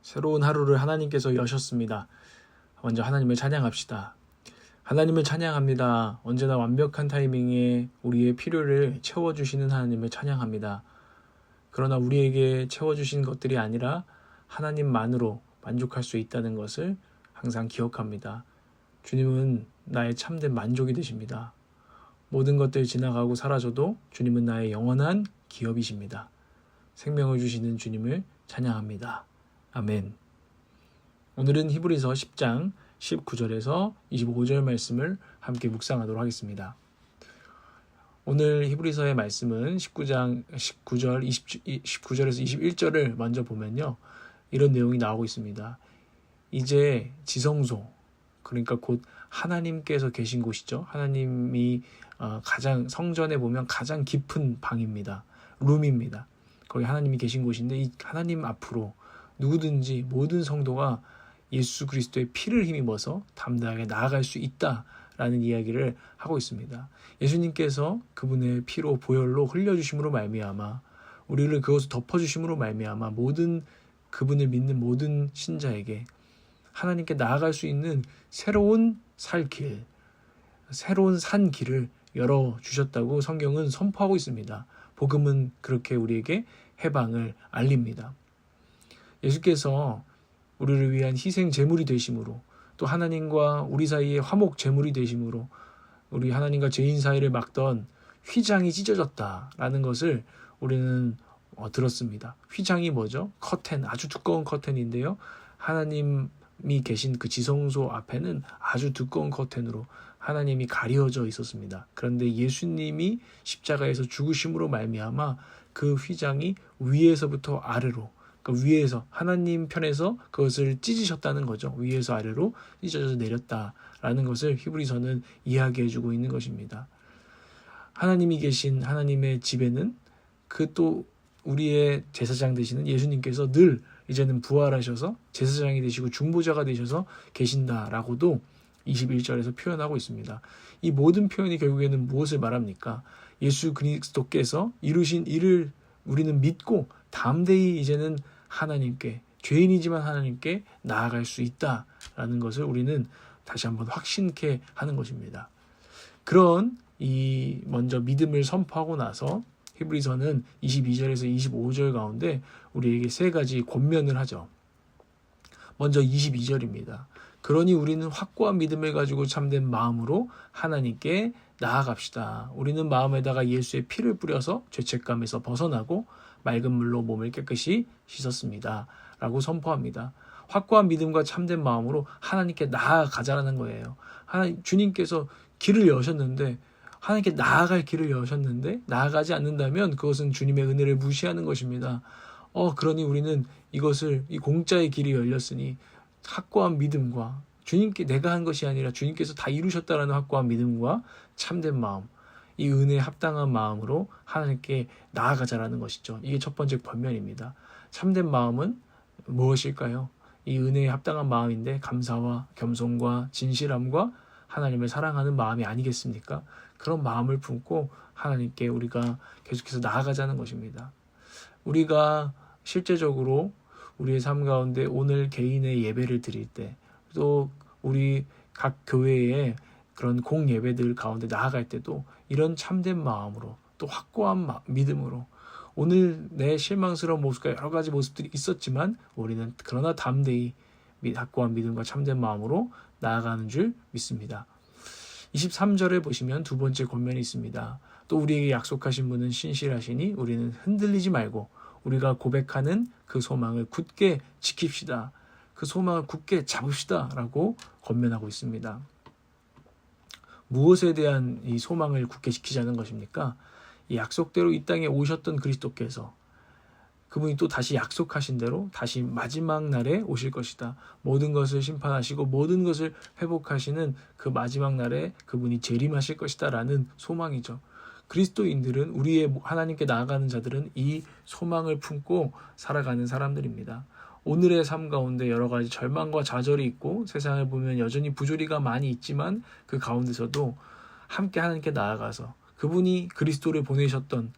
새로운 하루를 하나님께서 여셨습니다. 먼저 하나님을 찬양합시다. 하나님을 찬양합니다. 언제나 완벽한 타이밍에 우리의 필요를 채워주시는 하나님을 찬양합니다. 그러나 우리에게 채워주신 것들이 아니라 하나님만으로 만족할 수 있다는 것을 항상 기억합니다. 주님은 나의 참된 만족이 되십니다. 모든 것들 지나가고 사라져도 주님은 나의 영원한 기업이십니다. 생명을 주시는 주님을 찬양합니다. 아멘. 오늘은 히브리서 10장 19절에서 25절 말씀을 함께 묵상하도록 하겠습니다. 오늘 히브리서의 말씀은 19장 19절에서 21절을 먼저 보면요. 이런 내용이 나오고 있습니다. 이제 지성소, 그러니까 곧 하나님께서 계신 곳이죠. 하나님이 가장 성전에 보면 가장 깊은 방입니다. 룸입니다. 거기 하나님이 계신 곳인데 이 하나님 앞으로 누구든지 모든 성도가 예수 그리스도의 피를 힘입어서 담대하게 나아갈 수 있다라는 이야기를 하고 있습니다. 예수님께서 그분의 피로 보혈로 흘려주심으로 말미암아 우리를 그것을 덮어주심으로 말미암아 모든 그분을 믿는 모든 신자에게 하나님께 나아갈 수 있는 새로운 살길, 새로운 산 길을 열어주셨다고 성경은 선포하고 있습니다. 복음은 그렇게 우리에게 해방을 알립니다. 예수께서 우리를 위한 희생 제물이 되심으로 또 하나님과 우리 사이의 화목 제물이 되심으로 우리 하나님과 죄인 사이를 막던 휘장이 찢어졌다라는 것을 우리는 들었습니다. 휘장이 뭐죠? 커튼, 아주 두꺼운 커튼인데요. 하나님이 계신 그 지성소 앞에는 아주 두꺼운 커튼으로 하나님이 가려져 있었습니다. 그런데 예수님이 십자가에서 죽으심으로 말미암아 그 휘장이 위에서부터 아래로, 그러니까 위에서 하나님 편에서 그것을 찢으셨다는 거죠. 위에서 아래로 찢어져 내렸다라는 것을 히브리서는 이야기해주고 있는 것입니다. 하나님이 계신 하나님의 집에는 그 또 우리의 제사장 되시는 예수님께서 늘 이제는 부활하셔서 제사장이 되시고 중보자가 되셔서 계신다라고도 21절에서 표현하고 있습니다. 이 모든 표현이 결국에는 무엇을 말합니까? 예수 그리스도께서 이루신 일을 우리는 믿고 담대히 이제는 하나님께, 죄인이지만 하나님께 나아갈 수 있다라는 것을 우리는 다시 한번 확신케 하는 것입니다. 그런 이 먼저 믿음을 선포하고 나서 히브리서는 22절에서 25절 가운데 우리에게 세 가지 권면을 하죠. 먼저 22절입니다. 그러니 우리는 확고한 믿음을 가지고 참된 마음으로 하나님께 나아갑시다. 우리는 마음에다가 예수의 피를 뿌려서 죄책감에서 벗어나고 맑은 물로 몸을 깨끗이 씻었습니다. 라고 선포합니다. 확고한 믿음과 참된 마음으로 하나님께 나아가자라는 거예요. 주님께서 길을 여셨는데 하나님께 나아갈 길을 여셨는데 나아가지 않는다면 그것은 주님의 은혜를 무시하는 것입니다. 그러니 우리는 이 공짜의 길이 열렸으니 확고한 믿음과 주님께 내가 한 것이 아니라 주님께서 다 이루셨다라는 확고한 믿음과 참된 마음, 이 은혜에 합당한 마음으로 하나님께 나아가자라는 것이죠. 이게 첫 번째 권면입니다. 참된 마음은 무엇일까요? 이 은혜에 합당한 마음인데 감사와 겸손과 진실함과 하나님을 사랑하는 마음이 아니겠습니까? 그런 마음을 품고 하나님께 우리가 계속해서 나아가자는 것입니다. 우리가 실제적으로 우리의 삶 가운데 오늘 개인의 예배를 드릴 때 또 우리 각 교회의 그런 공예배들 가운데 나아갈 때도 이런 참된 마음으로 또 확고한 믿음으로 오늘 내 실망스러운 모습과 여러 가지 모습들이 있었지만 우리는 그러나 담대히 확고한 믿음과 참된 마음으로 나아가는 줄 믿습니다. 23절에 보시면 두 번째 권면이 있습니다. 또 우리에게 약속하신 분은 신실하시니 우리는 흔들리지 말고 우리가 고백하는 그 소망을 굳게 지킵시다. 그 소망을 굳게 잡읍시다 라고 권면하고 있습니다. 무엇에 대한 이 소망을 굳게 지키자는 것입니까? 이 약속대로 이 땅에 오셨던 그리스도께서 그분이 또 다시 약속하신 대로 다시 마지막 날에 오실 것이다. 모든 것을 심판하시고 모든 것을 회복하시는 그 마지막 날에 그분이 재림하실 것이다 라는 소망이죠. 그리스도인들은 우리의 하나님께 나아가는 자들은 이 소망을 품고 살아가는 사람들입니다. 오늘의 삶 가운데 여러 가지 절망과 좌절이 있고 세상을 보면 여전히 부조리가 많이 있지만 그 가운데서도 함께 하나님께 나아가서 그분이 그리스도를 보내셨던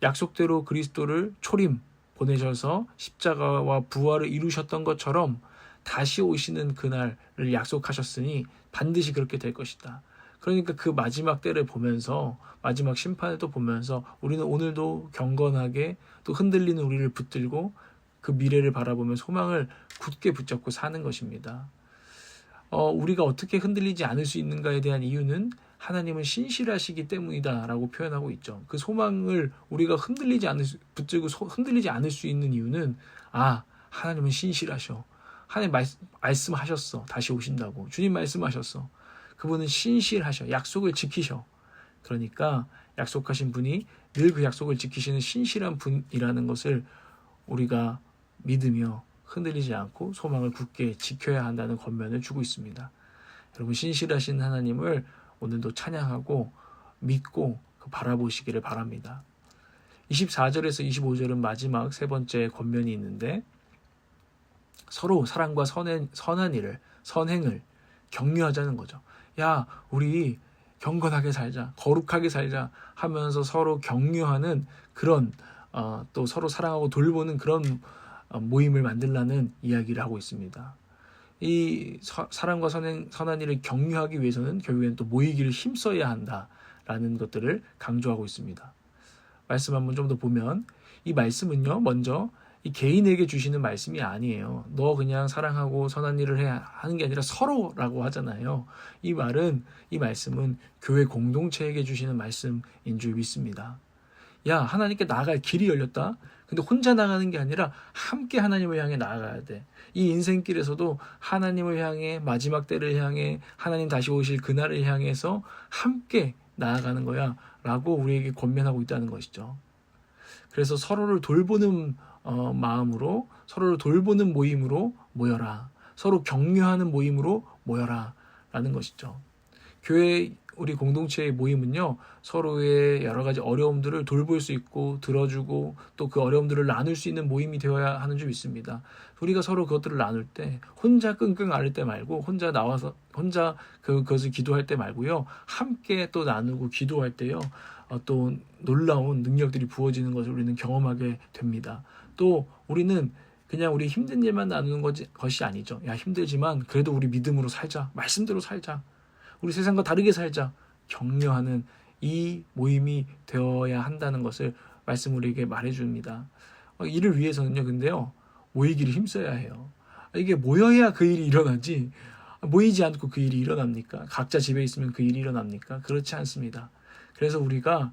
약속대로 그리스도를 초림 보내셔서 십자가와 부활을 이루셨던 것처럼 다시 오시는 그날을 약속하셨으니 반드시 그렇게 될 것이다. 그러니까 그 마지막 때를 보면서 마지막 심판을 또 보면서 우리는 오늘도 경건하게 또 흔들리는 우리를 붙들고 그 미래를 바라보며 소망을 굳게 붙잡고 사는 것입니다. 우리가 어떻게 흔들리지 않을 수 있는가에 대한 이유는 하나님은 신실하시기 때문이다라고 표현하고 있죠. 그 소망을 우리가 붙들고 흔들리지 않을 수 있는 이유는 하나님은 신실하셔. 하나님 말씀하셨어. 다시 오신다고. 주님 말씀하셨어. 그분은 신실하셔. 약속을 지키셔. 그러니까 약속하신 분이 늘 그 약속을 지키시는 신실한 분이라는 것을 우리가 믿으며 흔들리지 않고 소망을 굳게 지켜야 한다는 권면을 주고 있습니다. 여러분, 신실하신 하나님을 오늘도 찬양하고 믿고 바라보시기를 바랍니다. 24절에서 25절은 마지막 세 번째 권면이 있는데 서로 사랑과 선한 일을, 선행을 격려하자는 거죠. 야, 우리 경건하게 살자, 거룩하게 살자 하면서 서로 격려하는 그런 또 서로 사랑하고 돌보는 그런 모임을 만들라는 이야기를 하고 있습니다. 이 사랑과 선한 일을 격려하기 위해서는 결국엔 또 모이기를 힘써야 한다라는 것들을 강조하고 있습니다. 말씀 한번 좀 더 보면 이 말씀은요, 먼저 이 개인에게 주시는 말씀이 아니에요. 너 그냥 사랑하고 선한 일을 해야 하는 게 아니라 서로라고 하잖아요. 이 말씀은 교회 공동체에게 주시는 말씀인 줄 믿습니다. 야, 하나님께 나아갈 길이 열렸다. 근데 혼자 나가는 게 아니라 함께 하나님을 향해 나아가야 돼. 이 인생길에서도 하나님을 향해, 마지막 때를 향해, 하나님 다시 오실 그날을 향해서 함께 나아가는 거야 라고 우리에게 권면하고 있다는 것이죠. 그래서 서로를 돌보는 마음으로, 서로를 돌보는 모임으로 모여라. 서로 격려하는 모임으로 모여라 라는 것이죠. 교회 우리 공동체의 모임은요, 서로의 여러 가지 어려움들을 돌볼 수 있고 들어주고 또 그 어려움들을 나눌 수 있는 모임이 되어야 하는 줄 믿습니다. 우리가 서로 그것들을 나눌 때 혼자 끙끙 앓을 때 말고 혼자 나와서 혼자 그것을 기도할 때 말고요, 함께 또 나누고 기도할 때요, 또 놀라운 능력들이 부어지는 것을 우리는 경험하게 됩니다. 또 우리는 그냥 우리 힘든 일만 나누는 것이 아니죠. 야, 힘들지만 그래도 우리 믿음으로 살자. 말씀대로 살자. 우리 세상과 다르게 살자. 격려하는 이 모임이 되어야 한다는 것을 말씀 우리에게 말해줍니다. 이를 위해서는요, 근데요, 모이기를 힘써야 해요. 이게 모여야 그 일이 일어나지, 모이지 않고 그 일이 일어납니까? 각자 집에 있으면 그 일이 일어납니까? 그렇지 않습니다. 그래서 우리가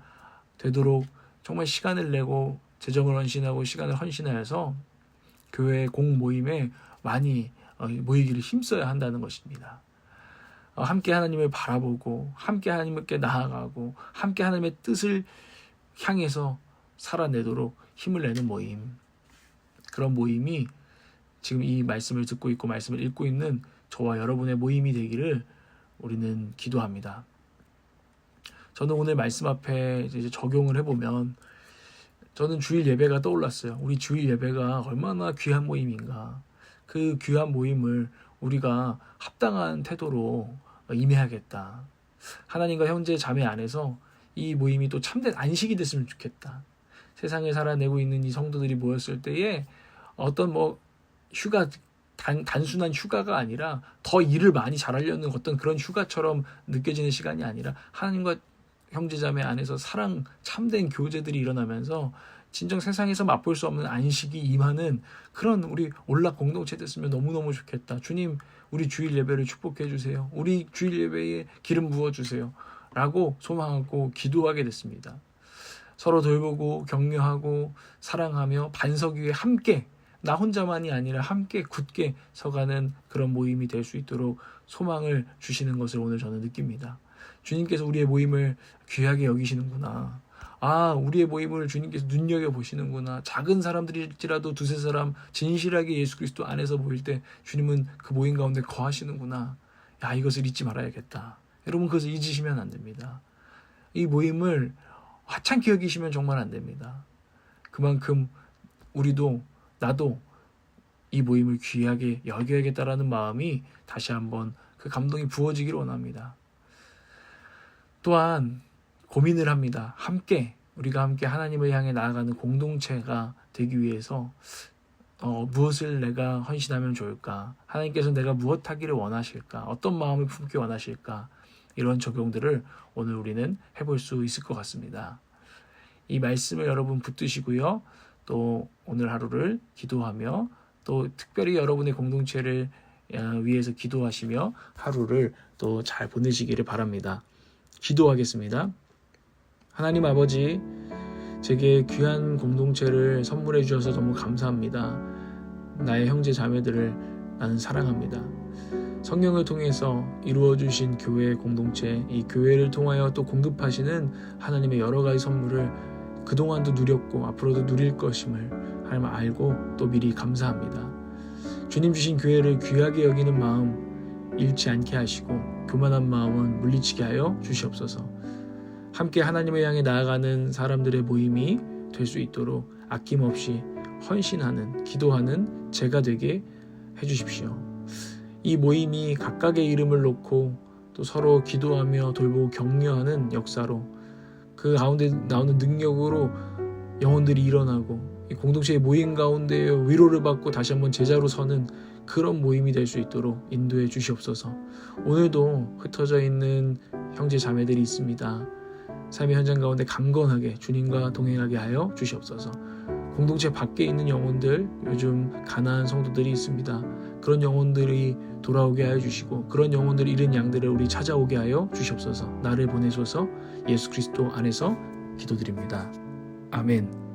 되도록 정말 시간을 내고 재정을 헌신하고 시간을 헌신하여서 교회 공모임에 많이 모이기를 힘써야 한다는 것입니다. 함께 하나님을 바라보고 함께 하나님께 나아가고 함께 하나님의 뜻을 향해서 살아내도록 힘을 내는 모임, 그런 모임이 지금 이 말씀을 듣고 있고 말씀을 읽고 있는 저와 여러분의 모임이 되기를 우리는 기도합니다. 저는 오늘 말씀 앞에 이제 적용을 해보면 저는 주일 예배가 떠올랐어요. 우리 주일 예배가 얼마나 귀한 모임인가. 그 귀한 모임을 우리가 합당한 태도로 임해야겠다. 하나님과 형제 자매 안에서 이 모임이 또 참된 안식이 됐으면 좋겠다. 세상을 살아내고 있는 이 성도들이 모였을 때에 어떤 단순한 휴가가 아니라 더 일을 많이 잘하려는 어떤 그런 휴가처럼 느껴지는 시간이 아니라 하나님과 형제자매 안에서 사랑, 참된 교제들이 일어나면서 진정 세상에서 맛볼 수 없는 안식이 임하는 그런 우리 온락 공동체 됐으면 너무너무 좋겠다. 주님, 우리 주일 예배를 축복해 주세요. 우리 주일 예배에 기름 부어 주세요. 라고 소망하고 기도하게 됐습니다. 서로 돌보고 격려하고 사랑하며 반석 위에 함께, 나 혼자만이 아니라 함께 굳게 서가는 그런 모임이 될 수 있도록 소망을 주시는 것을 오늘 저는 느낍니다. 주님께서 우리의 모임을 귀하게 여기시는구나. 우리의 모임을 주님께서 눈여겨보시는구나. 작은 사람들일지라도 두세 사람 진실하게 예수 그리스도 안에서 모일 때 주님은 그 모임 가운데 거하시는구나. 이것을 잊지 말아야겠다. 여러분, 그것을 잊으시면 안 됩니다. 이 모임을 하찮게 여기시면 정말 안 됩니다. 그만큼 우리도, 나도 이 모임을 귀하게 여겨야겠다라는 마음이 다시 한번 그 감동이 부어지기를 원합니다. 또한 고민을 합니다. 우리가 함께 하나님을 향해 나아가는 공동체가 되기 위해서 무엇을 내가 헌신하면 좋을까? 하나님께서 내가 무엇 하기를 원하실까? 어떤 마음을 품기 원하실까? 이런 적용들을 오늘 우리는 해볼 수 있을 것 같습니다. 이 말씀을 여러분 붙드시고요. 또 오늘 하루를 기도하며 또 특별히 여러분의 공동체를 위해서 기도하시며 하루를 또 잘 보내시기를 바랍니다. 기도하겠습니다. 하나님 아버지, 제게 귀한 공동체를 선물해 주셔서 너무 감사합니다. 나의 형제 자매들을 나는 사랑합니다. 성령을 통해서 이루어주신 교회 공동체, 이 교회를 통하여 또 공급하시는 하나님의 여러 가지 선물을 그동안도 누렸고 앞으로도 누릴 것임을 하나님 알고 또 미리 감사합니다. 주님 주신 교회를 귀하게 여기는 마음 잃지 않게 하시고 교만한 마음은 물리치게 하여 주시옵소서. 함께 하나님을 향해 나아가는 사람들의 모임이 될 수 있도록 아낌없이 헌신하는, 기도하는 제가 되게 해주십시오. 이 모임이 각각의 이름을 놓고 또 서로 기도하며 돌보고 격려하는 역사로 그 가운데 나오는 능력으로 영혼들이 일어나고 이 공동체의 모임 가운데 위로를 받고 다시 한번 제자로 서는 그런 모임이 될 수 있도록 인도해 주시옵소서. 오늘도 흩어져 있는 형제 자매들이 있습니다. 삶의 현장 가운데 강건하게 주님과 동행하게 하여 주시옵소서. 공동체 밖에 있는 영혼들, 요즘 가난한 성도들이 있습니다. 그런 영혼들이 돌아오게 하여 주시고 그런 영혼들이 잃은 양들을 우리 찾아오게 하여 주시옵소서. 나를 보내소서. 예수 그리스도 안에서 기도드립니다. 아멘.